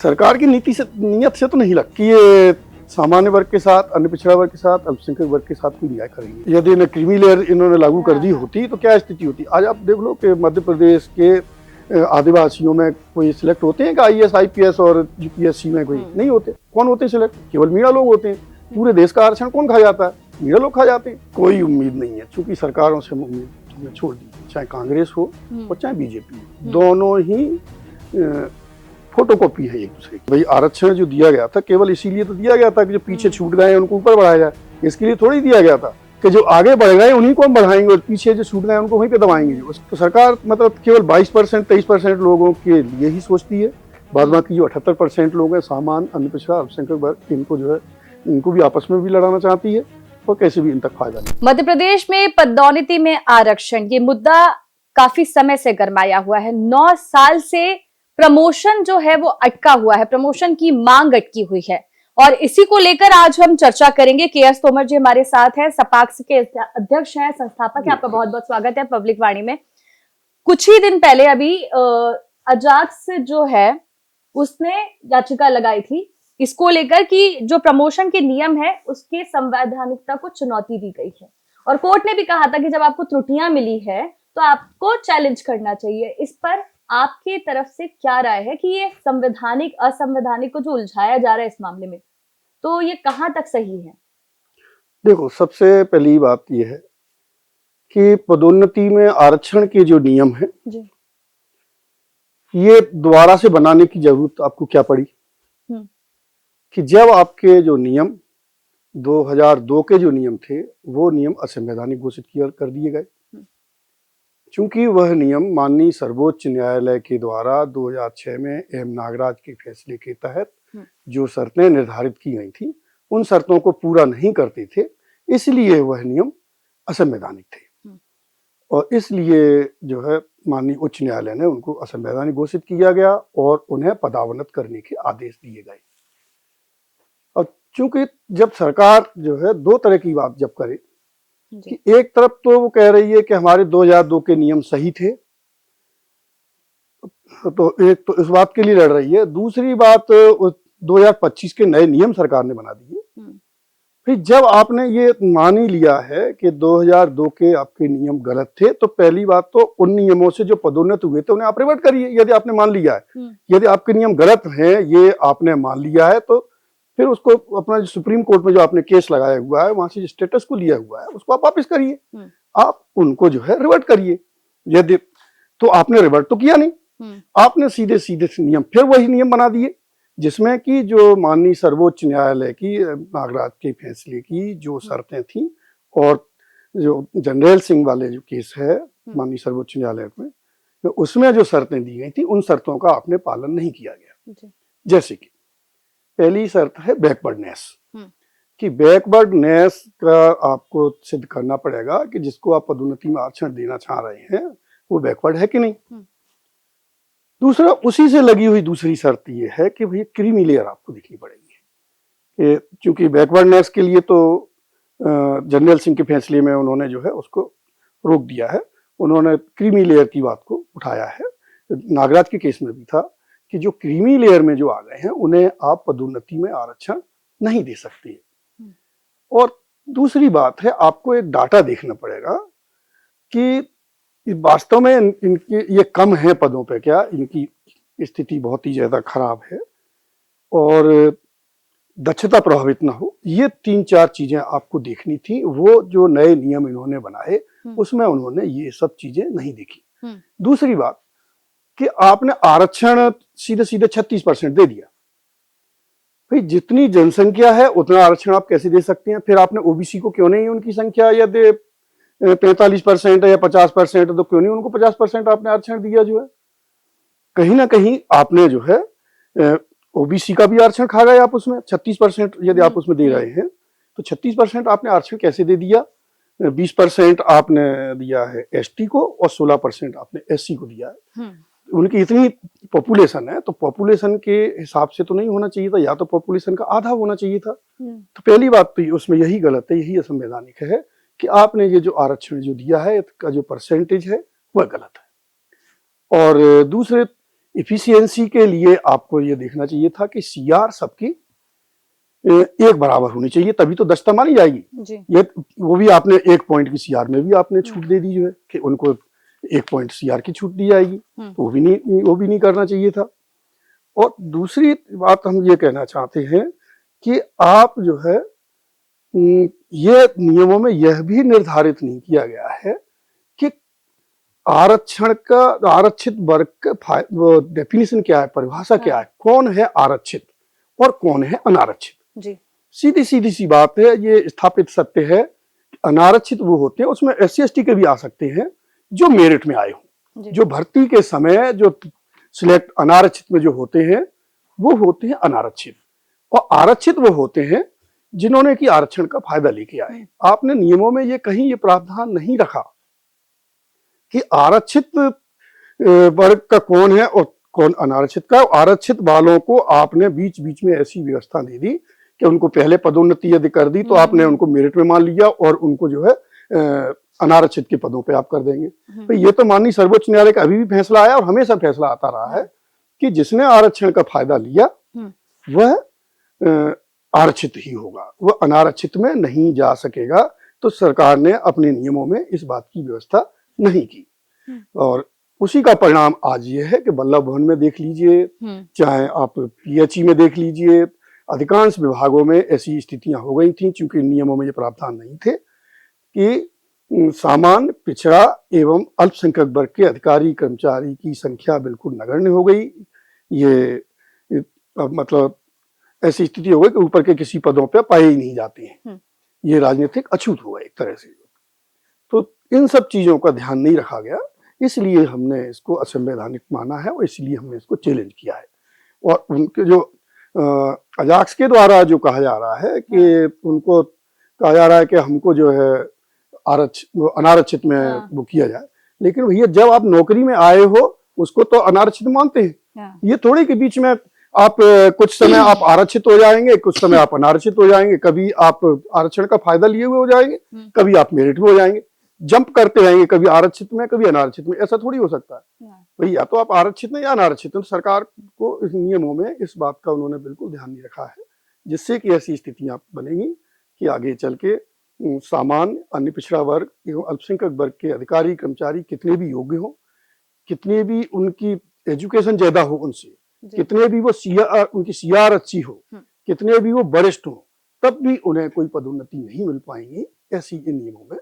सरकार की नीति से नीयत से तो नहीं लगती ये सामान्य वर्ग के साथ, अन्य पिछड़ा वर्ग के साथ, अल्पसंख्यक वर्ग के साथ कोई न्याय करेंगे। यदि इन्हें क्रीमी लेयर इन्होंने लागू कर दी होती तो क्या स्थिति होती। आज आप देख लो कि मध्य प्रदेश के आदिवासियों में कोई सिलेक्ट होते हैं कि IAS IPS और UPSC में कोई नहीं होते। कौन होते हैं सिलेक्ट? केवल मीणा लोग होते हैं। पूरे देश का आरक्षण कौन खा जाता है? मीणा लोग खा जाते हैं। कोई उम्मीद नहीं है, चूंकि सरकारों से उम्मीद हमने छोड़ दी, चाहे कांग्रेस हो और चाहे बीजेपी, दोनों ही फोटोकॉपी है एक दूसरे की। भाई आरक्षण जो दिया गया था केवल इसीलिए तो दिया गया था कि जो पीछे छूट गए उनको ऊपर बढ़ाया जाए। इसके लिए थोड़ी दिया गया था कि जो आगे बढ़ गए उन्हीं को हम बढ़ाएंगे और पीछे जो छूट गए उनको वहीं पे दबाएंगे। तो सरकार मतलब केवल 22% 23% लोगों के लिए ही सोचती है। बाद बाकी जो 78% लोग हैं, सामान्य, अन्य पिछड़ा, अल्पसंख्यक वर्ग, इनको जो है इनको भी आपस में भी लड़ाना चाहती है और कैसे भी इन तक फायदा नहीं। मध्य प्रदेश में पदोन्नति में आरक्षण, ये मुद्दा काफी समय से गरमाया हुआ है। 9 साल से प्रमोशन जो है वो अटका हुआ है, प्रमोशन की मांग अटकी हुई है और इसी को लेकर आज हम चर्चा करेंगे। KS तोमर जी हमारे साथ हैं, सपाक्स के अध्यक्ष हैं, संस्थापक हैं। आपका बहुत बहुत स्वागत है पब्लिक वाणी में। कुछ ही दिन पहले अभी अजाक्स जो है उसने याचिका लगाई थी इसको लेकर कि जो प्रमोशन के नियम है उसके संवैधानिकता को चुनौती दी गई है और कोर्ट ने भी कहा था कि जब आपको त्रुटियां मिली है तो आपको चैलेंज करना चाहिए। इस पर आपकी तरफ से क्या राय है कि ये संवैधानिक असंवैधानिक को जो उलझाया जा रहा है इस मामले में, तो ये कहां तक सही है? देखो, सबसे पहली बात यह है कि पदोन्नति में आरक्षण के जो नियम है जी, ये दोबारा से बनाने की जरूरत आपको क्या पड़ी कि जब आपके जो नियम 2002 के जो नियम थे वो नियम असंवैधानिक घोषित कर दिए गए। चूंकि वह नियम माननीय सर्वोच्च न्यायालय के द्वारा 2006 में M नागराज के फैसले के तहत जो शर्तें निर्धारित की गई थी उन शर्तों को पूरा नहीं करते थे, इसलिए वह नियम असंवैधानिक थे और इसलिए जो है माननीय उच्च न्यायालय ने उनको असंवैधानिक घोषित किया गया और उन्हें पदावनत करने के आदेश दिए गए। और चूंकि जब सरकार जो है दो तरह की बात जब करे कि एक तरफ तो वो कह रही है कि हमारे 2002 के नियम सही थे, तो एक तो इस बात के लिए लड़ रही है, दूसरी बात 2025 के नए नियम सरकार ने बना दिए। फिर जब आपने ये मान ही लिया है कि 2002 के आपके नियम गलत थे तो पहली बात तो उन नियमों से जो पदोन्नत हुए थे उन्हें आप रिवर्ट करिए। यदि आपने मान लिया है, यदि आपके नियम गलत हैं ये आपने मान लिया है, तो फिर उसको अपना जो सुप्रीम कोर्ट में जो आपने केस लगाया हुआ है वहां से जो स्टेटस को लिया हुआ है उसको आप वापस करिए, आप उनको जो है रिवर्ट करिए। यदि तो आपने रिवर्ट तो किया नहीं, आपने सीधे सीधे नियम फिर वही नियम बना दिए जिसमें कि जो माननीय सर्वोच्च न्यायालय की नागराज के फैसले की जो शर्तें थी और जो जनरल सिंह वाले जो केस है माननीय सर्वोच्च न्यायालय में, तो उसमें जो शर्तें दी गई थी उन शर्तों का आपने पालन नहीं किया गया। जैसे कि पहली शर्त है बैकवर्डनेस, कि बैकवर्डनेस का आपको सिद्ध करना पड़ेगा कि जिसको आप पदोन्नति में आरक्षण देना चाह रहे हैं वो बैकवर्ड है कि नहीं। दूसरा, उसी से लगी हुई दूसरी शर्त ये है कि भैया क्रीमी लेयर आपको दिखनी पड़ेगी। क्योंकि बैकवर्डनेस के लिए तो जनरल सिंह के फैसले में उन्होंने जो है उसको रोक दिया है, उन्होंने क्रीमी लेयर की बात को उठाया है। नागराज के केस में भी था कि जो क्रीमी लेयर में जो आ गए हैं उन्हें आप पदोन्नति में आरक्षण नहीं दे सकते। और दूसरी बात है, आपको एक डाटा देखना पड़ेगा कि वास्तव में इनके ये कम है पदों पे, क्या इनकी स्थिति बहुत ही ज्यादा खराब है और दक्षता प्रभावित ना हो। ये 3-4 चीजें आपको देखनी थी। वो जो नए नियम इन्होंने बनाए उसमें उन्होंने ये सब चीजें नहीं देखी। दूसरी बात कि आपने आरक्षण सीधे सीधे 36% दे दिया। भाई जितनी जनसंख्या है उतना आरक्षण आप कैसे दे सकते हैं? फिर आपने OBC को क्यों नहीं उनकी संख्या यदि 45% है या 50% तो क्यों नहीं उनको 50% आपने आरक्षण दिया? जो है कहीं ना कहीं आपने जो है OBC का भी आरक्षण खा गए आप उसमें। 36% यदि आप उसमें दे रहे हैं तो 36% आपने आरक्षण कैसे दे दिया? 20% आपने दिया है ST को और 16% आपने SC को दिया है। उनकी इतनी पॉपुलेशन है तो पॉपुलेशन के हिसाब से तो नहीं होना चाहिए था, या तो पॉपुलेशन का आधा होना चाहिए था। तो पहली बात तो उसमें यही गलत है, यही असंवैधानिक है कि आपने ये जो आरक्षण जो दिया है इसका जो परसेंटेज है वह गलत है। और दूसरे इफिशियंसी के लिए आपको ये देखना चाहिए था कि सीआर सबकी एक बराबर होनी चाहिए, तभी तो दक्षता मानी जाएगी जी। ये वो भी आपने 1 पॉइंट की सीआर में भी आपने छूट दे दी जो है कि उनको 1 पॉइंट सीआर की छूट दी जाएगी, तो वो भी नहीं करना चाहिए था। और दूसरी बात हम ये कहना चाहते हैं कि आप जो है ये नियमों में यह भी निर्धारित नहीं किया गया है कि आरक्षण का आरक्षित वर्ग का डेफिनेशन क्या है, परिभाषा क्या है, कौन है आरक्षित और कौन है अनारक्षित। जी। सीधी सी बात है, ये स्थापित सत्य है। अनारक्षित वो होते हैं, उसमें SC ST के भी आ सकते हैं जो मेरिट में आए हों, जो भर्ती के समय जो सिलेक्ट अनारक्षित में जो होते हैं वो होते हैं अनारक्षित, और आरक्षित वो होते हैं जिन्होंने कि आरक्षण का फायदा लेके आए। आपने नियमों में ये कहीं ये प्रावधान नहीं रखा कि आरक्षित वर्ग का कौन है और कौन अनारक्षित का। आरक्षित वालों को आपने बीच बीच में ऐसी व्यवस्था दे दी कि उनको पहले पदोन्नति यदि कर दी तो आपने उनको मेरिट में मान लिया और उनको जो है अनारक्षित के पदों पे आप कर देंगे। तो ये तो माननीय सर्वोच्च न्यायालय का अभी भी फैसला आया और हमेशा फैसला आता रहा है कि जिसने आरक्षण का फायदा लिया वह आरक्षित ही होगा, वह अनारक्षित में नहीं जा सकेगा। तो सरकार ने अपने नियमों में इस बात की व्यवस्था नहीं की, और उसी का परिणाम आज ये है कि वल्लभ भवन में देख लीजिए, चाहे आप PHE में देख लीजिए, अधिकांश विभागों में ऐसी स्थितियां हो गई थी, चूंकि नियमों में ये प्रावधान नहीं थे कि सामान्य, पिछड़ा एवं अल्पसंख्यक वर्ग के अधिकारी कर्मचारी की संख्या बिल्कुल नगण्य हो गई। ये मतलब ऐसी स्थिति हो गई कि ऊपर के किसी पदों पर पाए ही नहीं जाते हैं। ये राजनीतिक अछूत हुआ एक तरह से। तो इन सब चीजों का ध्यान नहीं रखा गया, इसलिए हमने इसको असंवैधानिक माना है और इसलिए हमने इसको चैलेंज किया है। और उनके जो अजाक्स के द्वारा जो कहा जा रहा है कि उनको कहा जा रहा है कि हमको जो है अनारक्षित में वो किया जाए, लेकिन भैया जब आप नौकरी में आए हो उसको तो अनारक्षित मानते हैं। ये थोड़ी कि बीच में आप कुछ समय आप आरक्षित हो जाएंगे, कुछ समय आप अनारक्षित हो जाएंगे, कभी आप आरक्षण का फायदा लिए हुए हो जाएंगे, कभी आप मेरिट में हो जाएंगे, जंप करते रहेंगे कभी आरक्षित में कभी अनारक्षित में। ऐसा थोड़ी हो सकता है भाई, या तो आप आरक्षित में या अनारक्षित में। तो सरकार को इस नियमों में इस बात का उन्होंने बिल्कुल ध्यान नहीं रखा है, जिससे कि ऐसी स्थितियां बनेंगी कि आगे चल के सामान्य, अन्य पिछड़ा वर्ग एवं अल्पसंख्यक वर्ग के अधिकारी कर्मचारी कितने भी योग्य हो, कितने भी उनकी एजुकेशन ज्यादा हो उनसे, कितने भी वो उनकी सीआर अच्छी हो, कितने भी वो वरिष्ठ हो, तब भी उन्हें कोई पदोन्नति नहीं मिल पाएंगी। ऐसी इन नियमों में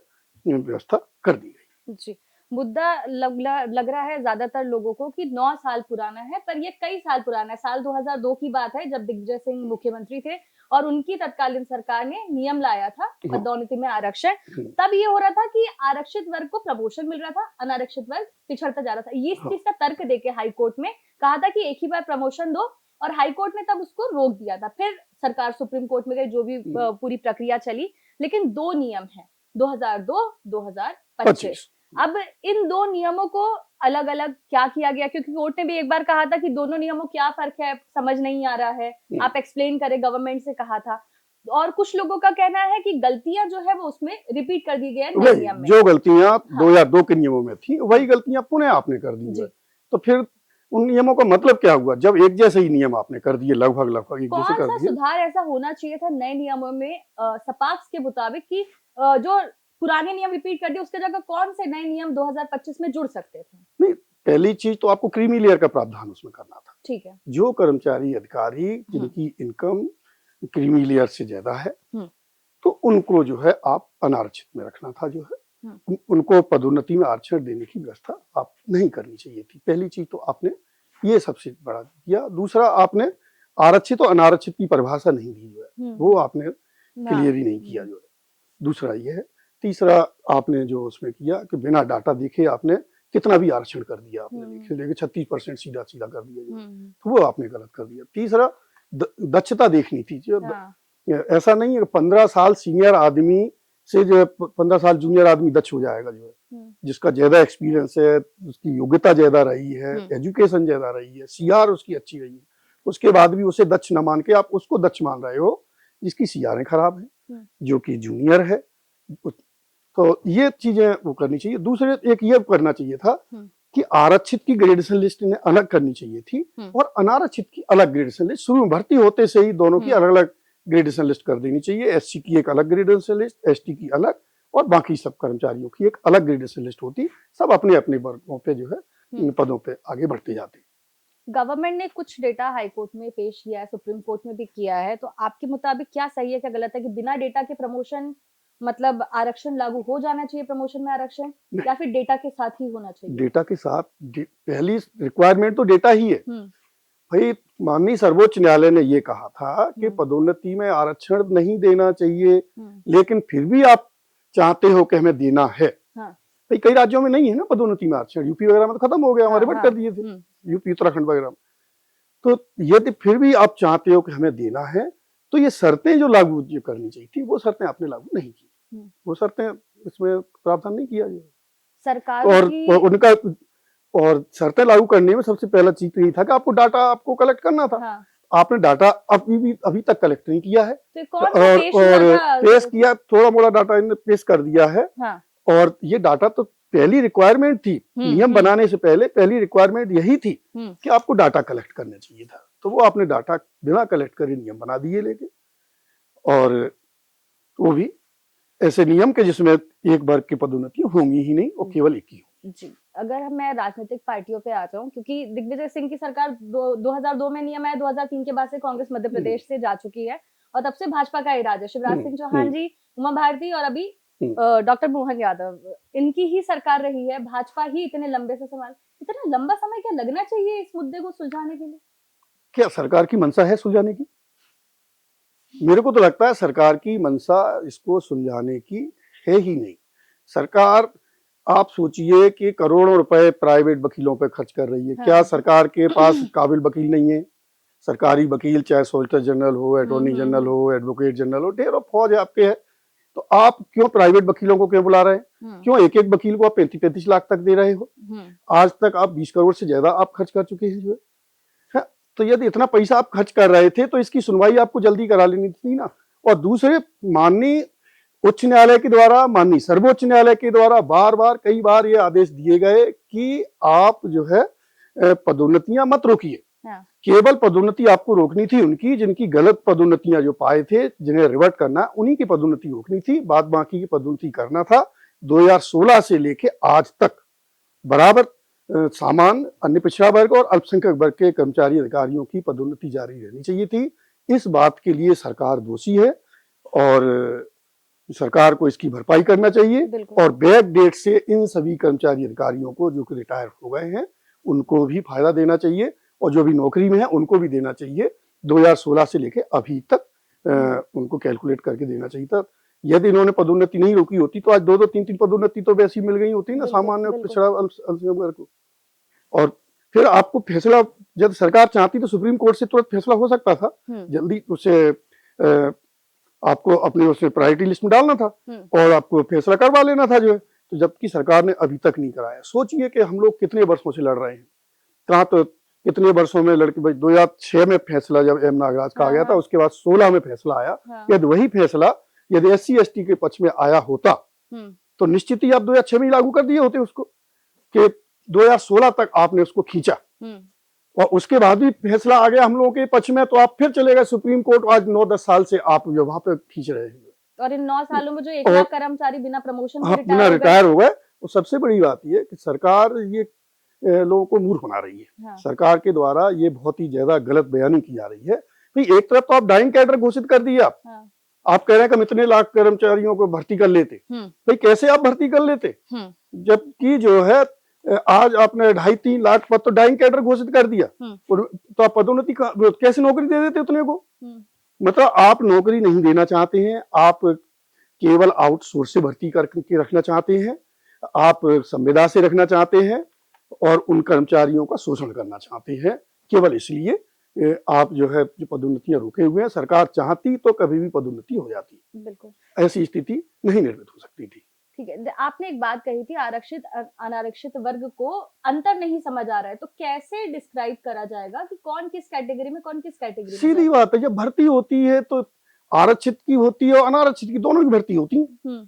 व्यवस्था कर दी गई। जी। मुद्दा लग रहा है ज्यादातर लोगों को कि 9 साल पुराना है, पर ये कई साल पुराना है। साल 2002 की बात है जब दिग्विजय सिंह मुख्यमंत्री थे और उनकी तत्कालीन सरकार ने नियम लाया था पदोन्नति में आरक्षण। तब ये हो रहा था कि आरक्षित वर्ग को प्रमोशन मिल रहा था, अनारक्षित वर्ग पिछड़ता जा रहा था। ये इस चीज का तर्क देके हाई कोर्ट में कहा था कि एक ही बार प्रमोशन दो, और हाई कोर्ट ने तब उसको रोक दिया था। फिर सरकार सुप्रीम कोर्ट में गई, जो भी पूरी प्रक्रिया चली, लेकिन 2 नियम है, 2002, 2025। अब इन 2 नियमों को अलग अलग क्या किया गया, क्योंकि कोर्ट ने भी एक बार कहा था कि दोनों नियमों क्या फर्क है, समझ नहीं आ रहा है, आप एक्सप्लेन करें, गवर्नमेंट से कहा था। और कुछ लोगों का कहना है कि गलतियां जो है वो उसमें रिपीट कर दी गई है नए नियम में। जो गलतियां 2002 के नियमों में थी वही गलतियां पुनः आपने कर दी है। तो फिर उन नियमों का मतलब क्या हुआ जब एक जैसे ही नियम आपने कर दिए, लगभग एक जैसे कर दिए। कौन सा सुधार ऐसा होना चाहिए था नए नियमों में सपाक्स के मुताबिक कि जो पुराने नियम रिपीट कर दिए, उसके जगह कौन से नए नियम 2025 में जुड़ सकते थे? नहीं, पहली चीज तो आपको क्रीमी लेयर का प्रावधान उसमें करना था। ठीक है। जो कर्मचारी अधिकारी जिनकी इनकम क्रीमी लेयर से ज्यादा है, तो उनको जो है आप अनारक्षित में रखना था। जो है उनको पदोन्नति में आरक्षण देने की व्यवस्था आप नहीं करनी चाहिए थी। पहली चीज तो आपने ये सबसे बड़ा किया। दूसरा, आपने आरक्षित और अनारक्षित की परिभाषा नहीं दी, जो है वो आपने क्लियर ही नहीं किया। जो है दूसरा ये है। तीसरा, आपने जो उसमें किया कि बिना डाटा देखे आपने कितना भी आरक्षण कर दिया, आपने देखिए 36% सीधा सीधा कर दिया, तो वो आपने गलत कर दिया। तीसरा, दक्षता देखनी थी। ऐसा नहीं है 15 साल सीनियर आदमी से जो 15 साल जूनियर आदमी दक्ष हो जाएगा। जो है जिसका ज्यादा एक्सपीरियंस है, उसकी योग्यता ज्यादा रही है, एजुकेशन ज्यादा रही है, सीआर उसकी अच्छी रही है, उसके बाद भी उसे दक्ष न मान के आप उसको दक्ष मान रहे हो जिसकी सीआरें खराब है, जो कि जूनियर है। तो ये चीजें वो करनी चाहिए। दूसरे, एक ये करना चाहिए था कि आरक्षित की ग्रेडेशन लिस्ट इन्हें अलग करनी चाहिए थी और अनारक्षित की अलग ग्रेडेशन लिस्ट शुरू में भर्ती होते से ही दोनों की अलग अलग ग्रेडेशन लिस्ट कर देनी चाहिए। एससी की एक अलग ग्रेडेशन लिस्ट, एसटी की अलग और बाकी सब कर्मचारियों की एक अलग ग्रेडेशन लिस्ट होती। सब अपने अपने वर्गों पे जो है इन पदों पे आगे बढ़ते जाते। गवर्नमेंट ने कुछ डेटा हाई कोर्ट में पेश किया है, सुप्रीम कोर्ट में भी किया है, तो आपके मुताबिक क्या सही है क्या गलत है कि बिना डेटा के प्रमोशन मतलब आरक्षण लागू हो जाना चाहिए, प्रमोशन में आरक्षण, या फिर डेटा के साथ ही होना चाहिए? डेटा के साथ पहली रिक्वायरमेंट तो डेटा ही है। भाई माननीय सर्वोच्च न्यायालय ने ये कहा था कि पदोन्नति में आरक्षण नहीं देना चाहिए, लेकिन फिर भी आप चाहते हो कि हमें देना है। भाई कई राज्यों में नहीं है ना पदोन्नति में आरक्षण, यूपी वगैरह में तो खत्म हो गया, हमारे बट कर दिए थे यूपी उत्तराखंड वगैरह में। तो यदि फिर भी आप चाहते हो कि हमें देना है तो ये शर्तें जो लागू जो करनी चाहिए थी वो शर्तें आपने लागू नहीं की। वो शर्तें इसमें प्रावधान नहीं किया गया सरकार और उनका और शर्तें लागू करने में सबसे पहला चीज तो यही था कि आपको डाटा आपको कलेक्ट करना था। आपने डाटा अभी तक कलेक्ट नहीं किया है तो और पेश किया, थोड़ा मोड़ा डाटा इन्होंने पेश कर दिया है। और ये डाटा तो पहली रिक्वायरमेंट थी, नियम बनाने से पहले पहली रिक्वायरमेंट यही थी कि आपको डाटा कलेक्ट करना चाहिए था, तो वो आपने डाटा बिना कलेक्ट करे नियम बना दिए लेके, और वो भी ऐसे नियम के जिसमें एक वर्ग की पदोन्नति होंगी ही नहीं और केवल एक ही होगी। जी, अगर मैं राजनीतिक पार्टियों पे आ जाऊं, क्योंकि दिग्विजय सिंह की सरकार 2002 में नियम आया, 2003 के बाद से कांग्रेस मध्य प्रदेश से जा चुकी है और तब से भाजपा का ही राज है। शिवराज सिंह चौहान जी, उमा भारती और अभी डॉक्टर मोहन यादव, इनकी ही सरकार रही है, भाजपा ही इतने लंबे से संभाल, इतना लंबा समय क्या लगना चाहिए इस मुद्दे को सुलझाने के लिए? क्या सरकार की मंशा है सुलझाने की? मेरे को तो लगता है सरकार की मंशा इसको सुलझाने की है ही नहीं। सरकार, आप सोचिए कि करोड़ों रुपए प्राइवेट वकीलों पे खर्च कर रही है। क्या सरकार के पास काबिल वकील नहीं है? सरकारी वकील, चाहे सोलिसिटर जनरल हो, अटॉर्नी जनरल हो, एडवोकेट जनरल हो, ढेरों फौज आपके है। तो आप क्यों प्राइवेट वकीलों को क्यों बुला रहे हैं? क्यों एक एक वकील को आप 35-35 लाख तक दे रहे हो? आज तक आप 20 करोड़ से ज्यादा आप खर्च कर चुके हैं जो है। तो यदि इतना पैसा आप खर्च कर रहे थे तो इसकी सुनवाई आपको जल्दी करा लेनी थी ना। और दूसरे, माननीय उच्च न्यायालय के द्वारा, माननीय सर्वोच्च न्यायालय के द्वारा बार बार कई बार ये आदेश दिए गए कि आप जो है पदोन्नतियां मत रोकिए। केवल पदोन्नति आपको रोकनी थी उनकी जिनकी गलत पदोन्नतियां जो पाए थे, जिन्हें रिवर्ट करना, उन्हीं की पदोन्नति रोकनी थी, बाद बाकी की पदोन्नति करना था। 2016 से लेके आज तक बराबर सामान्य, अन्य पिछड़ा वर्ग और अल्पसंख्यक वर्ग के कर्मचारी अधिकारियों की पदोन्नति जारी रहनी चाहिए थी। इस बात के लिए सरकार दोषी है और सरकार को इसकी भरपाई करना चाहिए और बैक डेट से इन सभी कर्मचारी अधिकारियों को जो कि रिटायर हो गए हैं उनको भी फायदा देना चाहिए और जो भी नौकरी में है उनको भी देना चाहिए। 2016 से लेके अभी तक उनको कैलकुलेट करके देना चाहिए था। यदि इन्होंने पदोन्नति नहीं रोकी होती तो आज 2-2, 3-3 पदोन्नति तो वैसी मिल गई होती ना सामान्य पिछड़ा वर्ग को। और फिर आपको फैसला, जब सरकार चाहती तो सुप्रीम कोर्ट से तुरंत फैसला हो सकता था, जल्दी उसे आपको अपने उसमें प्रायोरिटी लिस्ट में डालना था और आपको फैसला करवा लेना था जो है। तो जबकि सरकार ने अभी तक नहीं कराया। सोचिए कि हम लोग कितने वर्षों से लड़ रहे हैं, कहाँ तो कितने वर्षों में लड़के, भाई 2006 में फैसला जब एम नागराज का आ गया था, उसके बाद 16 में फैसला आया। यदि वही फैसला यदि SC/ST के पक्ष में आया होता तो निश्चित ही आप 2006 में लागू कर दिए होते उसको, कि 2016 तक आपने उसको खींचा और उसके बाद भी फैसला आ गया हम लोगों के पक्ष में, तो आप फिर चले गए सुप्रीम कोर्ट। आज 9-10 साल से आप जो वहां पे खींच रहे हैं और इन 9 सालों में जो 1 लाख कर्मचारी बिना प्रमोशन बिना रिटायर हो गए। और सबसे बड़ी बात यह कि सरकार ये लोगों को मूर्ख बना रही है। सरकार के द्वारा ये बहुत ही ज्यादा गलत बयानी की जा रही है। भाई एक तरफ तो आप डाइंग कैडर घोषित कर दिए, आप कह रहे हैं कि हम इतने लाख कर्मचारियों को भर्ती कर लेते। भाई कैसे आप भर्ती कर लेते, जबकि जो है आज आपने 2.5-3 लाख पद तो डाइंग कैडर घोषित कर दिया, तो आप पदोन्नति कैसे नौकरी दे देते उतने को? मतलब आप नौकरी नहीं देना चाहते हैं, आप केवल आउटसोर्स से भर्ती करके रखना चाहते हैं, आप संविदा से रखना चाहते हैं और उन कर्मचारियों का शोषण करना चाहते हैं। केवल इसलिए आप जो है जो पदोन्नतियां रोके हुए हैं। सरकार चाहती तो कभी भी पदोन्नति हो जाती, बिल्कुल ऐसी स्थिति नहीं निर्मित हो सकती थी। ठीक है, आपने एक बात कही थी, आरक्षित अनारक्षित वर्ग को अंतर नहीं समझ आ रहा है, तो कैसे डिस्क्राइब करा जाएगा कि कौन किस कैटेगरी में, कौन किस कैटेगरी में? सीधी बात है, जब भर्ती होती है तो आरक्षित की होती है और अनारक्षित की, दोनों की भर्ती होती है।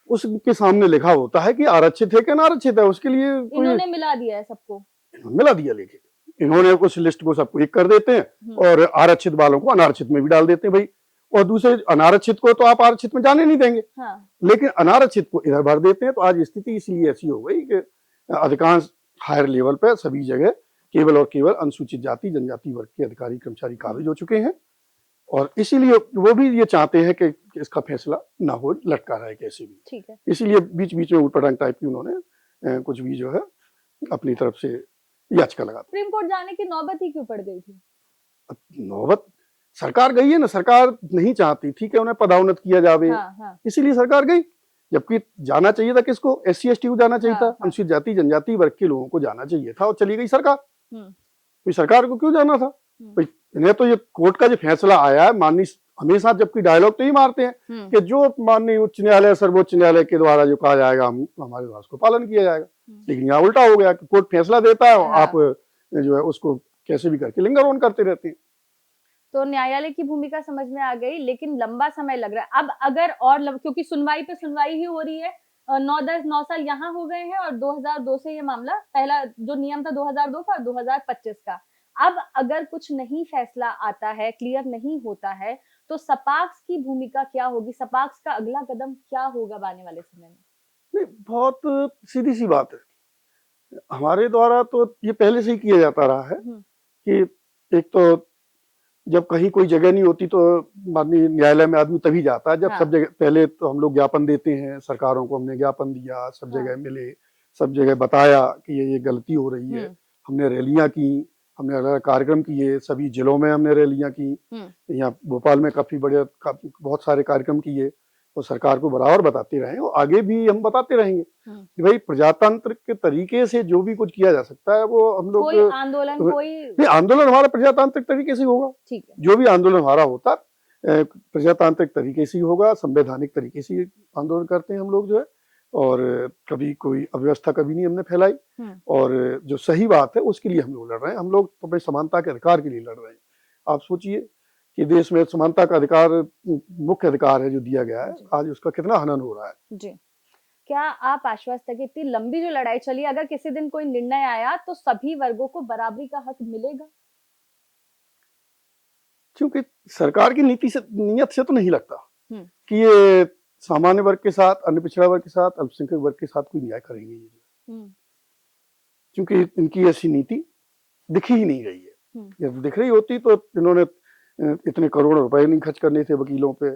उसके सामने लिखा होता है कि आरक्षित है कि अनारक्षित है, उसके लिए इन्होंने मिला दिया है सबको, मिला दिया, लेके इन्होंने उस लिस्ट को सबको एक कर देते हैं और आरक्षित वालों को अनारक्षित में भी डाल देते हैं भाई, और दूसरे अनारक्षित को तो आप आरक्षित में जाने नहीं देंगे। हाँ। लेकिन अनारक्षित को इधर भर देते हैं। तो आज स्थिति इसलिए ऐसी हो गई कि अधिकांश हायर लेवल पर सभी जगह केवल और केवल अनुसूचित जाति जनजाति वर्ग के अधिकारी कर्मचारी काबिज हो चुके हैं, और इसीलिए वो भी ये चाहते हैं कि इसका फैसला ना हो, लटका रहा है कैसे भी। ठीक है। इसीलिए बीच बीच में उटपटांग टाइप की उन्होंने कुछ भी जो है अपनी तरफ से याचिका लगा। सुप्रीम कोर्ट जाने की नौबत ही क्यों पड़ गई थी? नौबत सरकार गई है ना, सरकार नहीं चाहती थी कि उन्हें पदोन्नत किया जावे। हाँ। इसीलिए सरकार गई, जबकि जाना चाहिए था किसको, SC ST को जाना चाहिए था, अनुसूचित जाति जनजाति वर्ग के लोगों को जाना चाहिए था, और चली गई सरकार। तो सरकार को क्यों जाना था? इन्हें तो ये कोर्ट का जो फैसला आया है, माननीय हमेशा जबकि डायलॉग तो ही मारते हैं कि जो माननीय उच्च न्यायालय सर्वोच्च न्यायालय के द्वारा जो कहा जाएगा हमारे द्वारा उसको पालन किया जाएगा। लेकिन यहाँ उल्टा हो गया कि कोर्ट फैसला देता है और आप जो है उसको कैसे भी करके लिंगर ऑन करते रहते हैं। तो न्यायालय की भूमिका समझ में आ गई, लेकिन लंबा समय लग रहा है। अब अगर और क्योंकि सुनवाई पे सुनवाई ही हो रही है, 9 साल यहाँ हो गए हैं, और 2002 से ये मामला, पहला जो नियम था 2002 का और 2025 का। अब अगर कुछ नहीं फैसला आता है, क्लियर नहीं होता है, तो सपाक्स की भूमिका क्या होगी? सपाक्स का अगला कदम क्या होगा आने वाले समय में? नहीं, बहुत सीधी सी बात है। हमारे द्वारा तो ये पहले से ही किया जाता रहा है कि एक तो जब कहीं कोई जगह नहीं होती तो माननीय न्यायालय में आदमी तभी जाता है जब सब जगह, पहले तो हम लोग ज्ञापन देते हैं, सरकारों को हमने ज्ञापन दिया, सब जगह मिले, सब जगह बताया कि ये गलती हो रही है। हमने रैलियां की, हमने अलग अलग कार्यक्रम किए, सभी जिलों में हमने रैलियां की, यहाँ भोपाल में काफी बहुत सारे कार्यक्रम किए, और सरकार को बराबर बताते रहे, और आगे भी हम बताते रहेंगे कि भाई प्रजातांत्रिक के तरीके से जो भी कुछ किया जा सकता है वो हम लोग, कोई आंदोलन आंदोलन हमारा प्रजातांत्रिक तरीके से होगा। ठीक है। जो भी आंदोलन हमारा होता प्रजातांत्रिक तरीके से ही होगा, संवैधानिक तरीके से आंदोलन करते हैं हम लोग जो है, और कभी कोई अव्यवस्था कभी नहीं हमने फैलाई, और जो सही बात है उसके लिए हम लोग लड़ रहे हैं। हम लोग तो अपने समानता के अधिकार के लिए लड़ रहे हैं। आप सोचिए कि देश में समानता का अधिकार मुख्य अधिकार है जो दिया गया है, आज उसका कितना हनन हो रहा है। जी, क्या आप आश्वस्त है कि इतनी लंबी जो लड़ाई चली, अगर किसी दिन कोई निर्णय आया तो सभी वर्गों को बराबरी का हक मिलेगा? क्योंकि सरकार की नीयत से तो नहीं लगता कि ये सामान्य वर्ग के साथ, अन्य पिछड़ा वर्ग के साथ, अल्पसंख्यक वर्ग के साथ कोई न्याय करेंगे ये, क्योंकि इनकी ऐसी नीति दिखी ही नहीं रही है। यदि दिख रही होती तो इन्होंने इतने करोड़ रुपए नहीं खर्च करने थे वकीलों पे,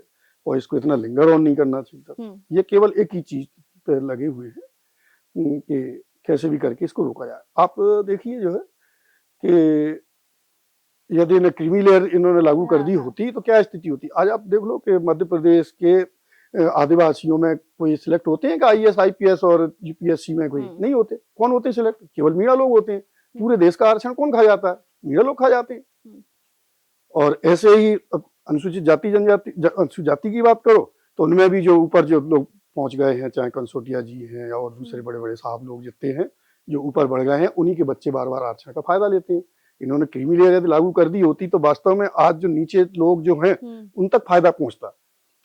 और इसको इतना लिंगर ऑन नहीं करना चाहिए था। ये केवल एक ही चीज पे लगे हुए हैं कि कैसे भी करके इसको रोका जाए। आप देखिए जो है कि यदि इन्हें क्रीमी लेयर इन्होंने लागू कर दी होती तो क्या स्थिति होती। आज आप देख लो कि मध्य प्रदेश के आदिवासियों में कोई सिलेक्ट होते हैं कि IAS IPS और UPSC में कोई नहीं होते। कौन होते हैं सिलेक्ट? केवल मीणा लोग होते हैं। पूरे देश का आरक्षण कौन खा जाता है? मीणा लोग खा जाते हैं। और ऐसे ही अनुसूचित जाति जनजाति, अनुसूचित जाति की बात करो तो उनमें भी जो ऊपर जो लोग पहुंच गए हैं, चाहे कंसोटिया जी हैं और दूसरे बड़े बड़े साहब लोग जितने हैं जो ऊपर बढ़ गए हैं, उन्हीं के बच्चे बार बार आरक्षण का फायदा लेते हैं। इन्होंने क्रीमी लेयर यदि लागू कर दी होती तो वास्तव में आज जो नीचे लोग जो हैं उन तक फायदा पहुंचता।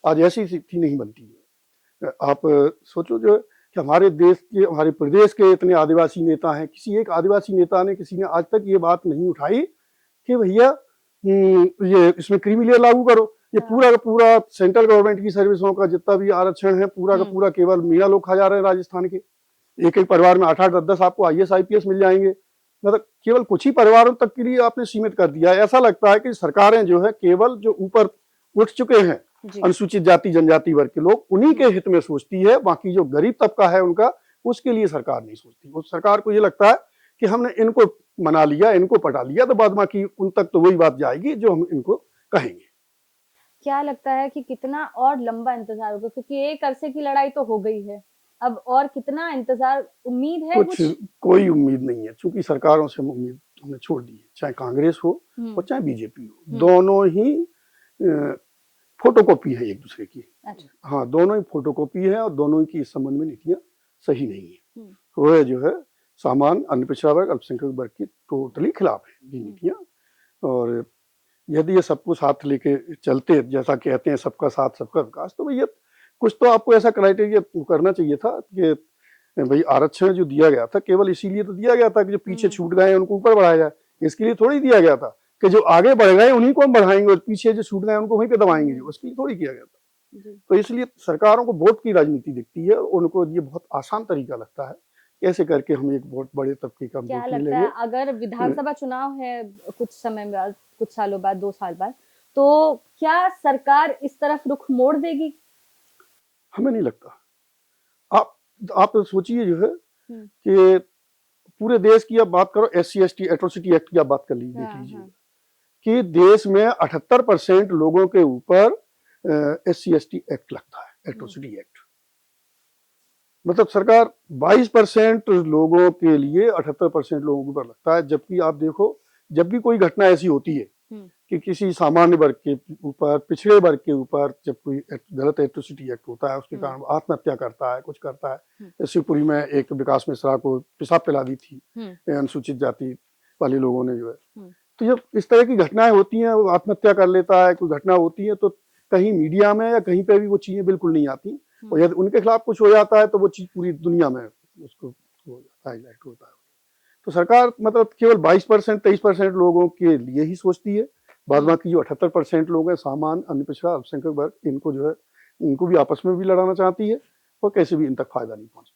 आज ऐसी स्थिति नहीं बनती है। आप सोचो जो कि हमारे देश के, हमारे प्रदेश के इतने आदिवासी नेता हैं, किसी एक आदिवासी नेता ने, किसी ने आज तक ये बात नहीं उठाई कि भैया ये इसमें क्रीमी लेयर लागू करो। ये पूरा का पूरा सेंट्रल गवर्नमेंट की सर्विसों का जितना भी आरक्षण है पूरा का पूरा केवल मीणा लोग खा जा रहे हैं। राजस्थान के एक एक परिवार में 8-8 10-10 आपको IAS IPS मिल जाएंगे। मतलब केवल कुछ ही परिवारों तक के लिए आपने सीमित कर दिया है। ऐसा लगता है कि सरकारें जो है केवल जो ऊपर उठ चुके हैं अनुसूचित जाति जनजाति वर्ग के लोग, उन्हीं के हित में सोचती है। बाकी जो गरीब तबका है उनका, उसके लिए सरकार नहीं सोचती। उस सरकार को ये लगता है कि हमने इनको मना लिया, इनको पटा लिया, तो बाद बाकी उन तक तो वही बात जाएगी जो हम इनको कहेंगे। क्या लगता है कि कितना और लंबा इंतजार होगा? क्योंकि एक अरसे की लड़ाई तो हो गई है, अब और कितना इंतजार? उम्मीद है कुछ? कोई उम्मीद नहीं है, क्योंकि सरकारों से उम्मीद हमने छोड़ दी है। चाहे कांग्रेस हो और चाहे बीजेपी हो, दोनों ही फोटोकॉपी है एक दूसरे की। अच्छा। हाँ, दोनों ही फोटोकॉपी है और दोनों की इस संबंध में नीतियां सही नहीं है। वो जो है सामान्य, अन्य पिछड़ा वर्ग, अल्पसंख्यक वर्ग की टोटली खिलाफ है ये नीतियां। और यदि ये सबको साथ लेके चलते, जैसा कहते हैं सबका साथ सबका विकास, तो भैया कुछ तो आपको ऐसा क्राइटेरिया करना चाहिए था कि भाई आरक्षण जो दिया गया था केवल इसीलिए तो दिया गया था कि जो पीछे छूट गए उनको ऊपर बढ़ाया जाए। इसके लिए थोड़ी दिया गया था कि जो आगे बढ़ गए उन्हीं को हम बढ़ाएंगे और पीछे जो छूट गए उनको वहीं पे दबाएंगे, जो उसके लिए थोड़ी किया गया था। तो इसलिए सरकारों को वोट की राजनीति दिखती है, उनको ये बहुत आसान तरीका लगता है कैसे करके हम एक बहुत बड़े तबके का क्या वोट लगता ले लेंगे। है अगर विधानसभा चुनाव है कुछ समय बाद, कुछ सालों बाद, 2 साल बाद, तो क्या सरकार इस तरफ रुख मोड़ देगी? हमें नहीं लगता। आप सोचिए जो है कि पूरे देश की आप बात करो, SC/ST एट्रोसिटी एक्ट की आप बात कर लीजिए, देख लीजिए कि देश में 78% लोगों के ऊपर SC/ST एक्ट लगता है, एट्रोसिटी एक्ट। मतलब सरकार 22% लोगों के लिए 78% लोगों के ऊपर लगता है। जबकि आप देखो, जब भी कोई घटना ऐसी होती है कि किसी सामान्य वर्ग के ऊपर, पिछड़े वर्ग के ऊपर जब कोई गलत एट्रोसिटी एक्ट होता है, उसके कारण आत्महत्या करता है, कुछ करता है। शिवपुरी में एक विकास मिश्रा को पेशाब पिला दी थी अनुसूचित जाति वाले लोगों ने जो है। तो जब इस तरह की घटनाएं होती हैं, वो आत्महत्या कर लेता है, कोई घटना होती है, तो कहीं मीडिया में या कहीं पे भी वो चीजें बिल्कुल नहीं आती। और यदि उनके खिलाफ कुछ हो जाता है तो वो चीज पूरी दुनिया में उसको हो जाता है, हाईलाइट होता है। तो सरकार मतलब केवल 22% 23% लोगों के लिए ही सोचती है। बाद बाकी जो 78% लोग हैं, सामान्य, अन्य पिछड़ा, अल्पसंख्यक वर्ग, इनको जो है इनको भी आपस में भी लड़ाना चाहती है और कैसे भी इन तक फायदा नहीं पहुंचती।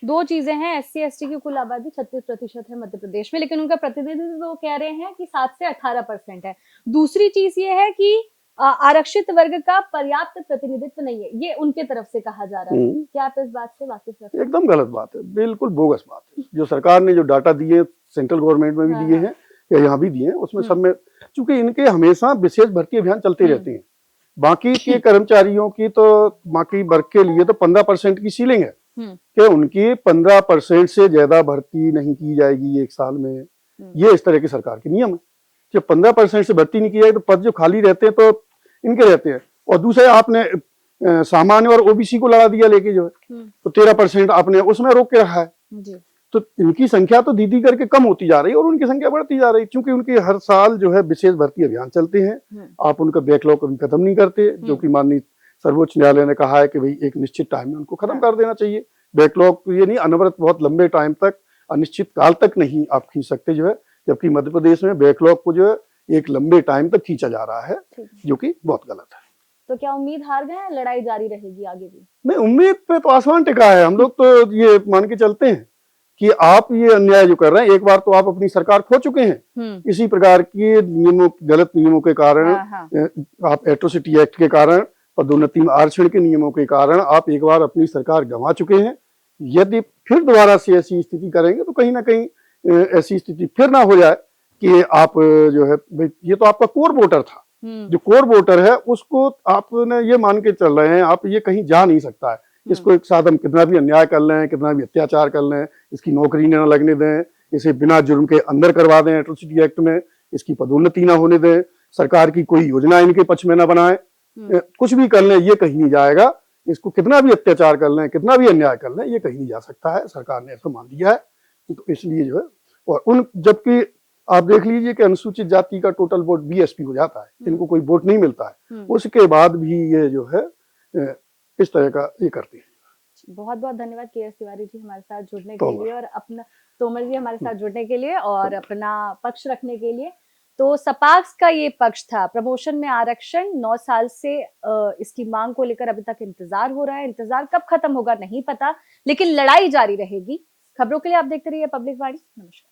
दो चीजें हैं, SC/ST की कुल आबादी 36% है मध्य प्रदेश में, लेकिन उनका प्रतिनिधित्व तो कह रहे हैं कि 7 से 18% है। दूसरी चीज ये है कि आरक्षित वर्ग का पर्याप्त प्रतिनिधित्व नहीं है, ये उनके तरफ से कहा जा रहा है। क्या आप इस बात से वाकिफ रखते हैं? एकदम गलत बात है, बिल्कुल बोगस बात है। जो सरकार ने जो डाटा दिए, सेंट्रल गवर्नमेंट में भी दिए हैं या यहाँ भी दिए हैं, उसमें सब में, चूंकि इनके हमेशा विशेष भर्ती अभियान चलते रहते हैं। बाकी के कर्मचारियों की तो, बाकी वर्ग के लिए तो 15% की सीलिंग है कि उनकी 15% से ज्यादा भर्ती नहीं की जाएगी एक साल में। ये इस तरह की सरकार के नियम है। जब 15% से भर्ती नहीं की जाएगी तो पद जो खाली रहते हैं तो इनके रहते हैं। और दूसरे आपने सामान्य और OBC को लगा दिया लेके जो है, तो 13% आपने उसमें रोक के रखा है। तो इनकी संख्या तो धीरे करके कम होती जा रही है और उनकी संख्या बढ़ती जा रही है, क्योंकि उनके हर साल जो है विशेष भर्ती अभियान चलते हैं। आप उनका बैकलॉग कभी खत्म नहीं करते, जो कि माननीय सर्वोच्च न्यायालय ने कहा है कि भाई एक निश्चित टाइम में उनको खत्म कर देना चाहिए। बैकलॉग ये नहीं अनवरत बहुत लंबे टाइम तक, अनिश्चित काल तक नहीं आप खींच सकते जो है। जबकि मध्य प्रदेश में बैकलॉग को जो है एक लंबे टाइम तक खींचा जा रहा है, जो कि बहुत गलत है। तो क्या उम्मीद हार गए हैं, लड़ाई जारी रहेगी आगे भी? नहीं, उम्मीद पे तो आसमान टिका है। हम लोग तो ये मान के चलते हैं कि आप ये अन्याय जो कर रहे हैं, एक बार तो आप अपनी सरकार खो चुके हैं इसी प्रकार के नियमों, गलत नियमों के कारण। आप एट्रोसिटी एक्ट के कारण, पदोन्नति में आरक्षण के नियमों के कारण आप एक बार अपनी सरकार गंवा चुके हैं। यदि फिर दोबारा से ऐसी स्थिति करेंगे तो कहीं ना कहीं ऐसी स्थिति फिर ना हो जाए कि आप जो है, ये तो आपका कोर वोटर था, जो कोर वोटर है उसको आपने ये मान के चल रहे हैं, आप ये कहीं जा नहीं सकता है। इसको एक साथ हम कितना भी अन्याय कर लें, कितना भी अत्याचार कर लें, इसकी नौकरी न लगने दें, इसे बिना जुर्म के अंदर करवा दें एट्रोसिटी एक्ट में, इसकी पदोन्नति ना होने दें, सरकार की कोई योजना इनके पक्ष में ना बनाए, कुछ भी कर लें, ये कहीं नहीं जाएगा। इसको कितना भी अत्याचार कर लें, कितना भी अन्याय कर लें, ये कहीं नहीं जा सकता है। सरकार ने ऐसा मान लिया है, तो इसलिए जो है, और उन, जबकि आप देख लीजिए कि अनुसूचित जाति का टोटल वोट BSP हो जाता है, इनको कोई वोट नहीं मिलता है, उसके बाद भी ये जो है इस तरह का ये करते हैं। बहुत बहुत धन्यवाद KS तिवारी जी हमारे साथ जुड़ने के लिए, और अपना तोमर जी हमारे साथ जुड़ने के लिए और अपना पक्ष रखने के लिए। तो सपाक्स का ये पक्ष था, प्रमोशन में आरक्षण 9 साल से इसकी मांग को लेकर अभी तक इंतजार हो रहा है। इंतजार कब खत्म होगा नहीं पता, लेकिन लड़ाई जारी रहेगी। खबरों के लिए आप देखते रहिए पब्लिक वाणी। नमस्कार।